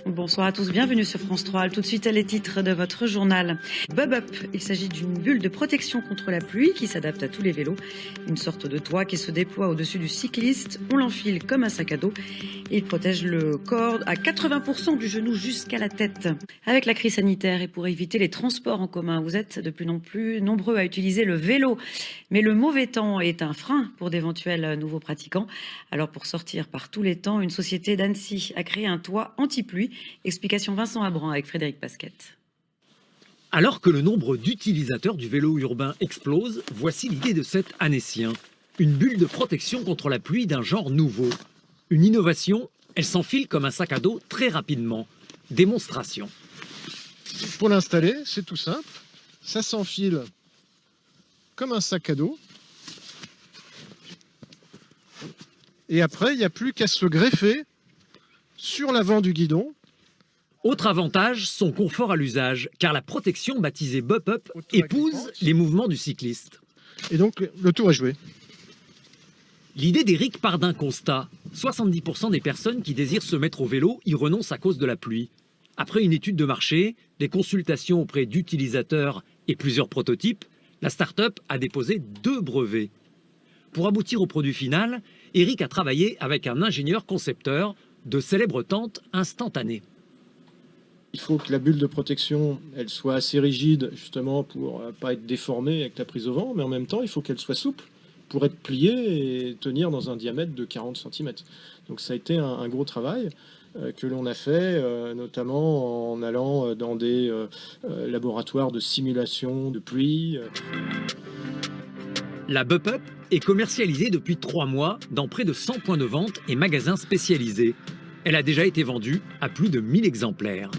Bonsoir à tous, bienvenue sur France 3. Tout de suite, les titres de votre journal. Bob Up, il s'agit d'une bulle de protection contre la pluie qui s'adapte à tous les vélos. Une sorte de toit qui se déploie au-dessus du cycliste. On l'enfile comme un sac à dos. Il protège le corps à 80% du genou jusqu'à la tête. Avec la crise sanitaire et pour éviter les transports en commun, vous êtes de plus en plus nombreux à utiliser le vélo. Mais le mauvais temps est un frein pour d'éventuels nouveaux pratiquants. Alors pour sortir par tous les temps, une société d'Annecy a créé un toit anti-pluie. Explication Vincent Abran avec Frédéric Pasquette. Alors que le nombre d'utilisateurs du vélo urbain explose, voici l'idée de cet Annécien. Une bulle de protection contre la pluie d'un genre nouveau. Une innovation, elle s'enfile comme un sac à dos très rapidement. Démonstration. Pour l'installer, c'est tout simple. Ça s'enfile comme un sac à dos. Et après, il n'y a plus qu'à se greffer sur l'avant du guidon. Autre avantage, son confort à l'usage, car la protection baptisée Bob Up épouse les mouvements du cycliste. Et donc, le tour est joué. L'idée d'Éric part d'un constat. 70% des personnes qui désirent se mettre au vélo y renoncent à cause de la pluie. Après une étude de marché, des consultations auprès d'utilisateurs et plusieurs prototypes, la start-up a déposé 2 brevets. Pour aboutir au produit final, Éric a travaillé avec un ingénieur concepteur de célèbres tentes instantanées. Il faut que la bulle de protection, elle soit assez rigide, justement, pour ne pas être déformée avec la prise au vent, mais en même temps, il faut qu'elle soit souple pour être pliée et tenir dans un diamètre de 40 cm. Donc ça a été un gros travail que l'on a fait, notamment en allant dans des laboratoires de simulation de pluie. La Bob Up est commercialisée depuis 3 mois dans près de 100 points de vente et magasins spécialisés. Elle a déjà été vendue à plus de 1000 exemplaires.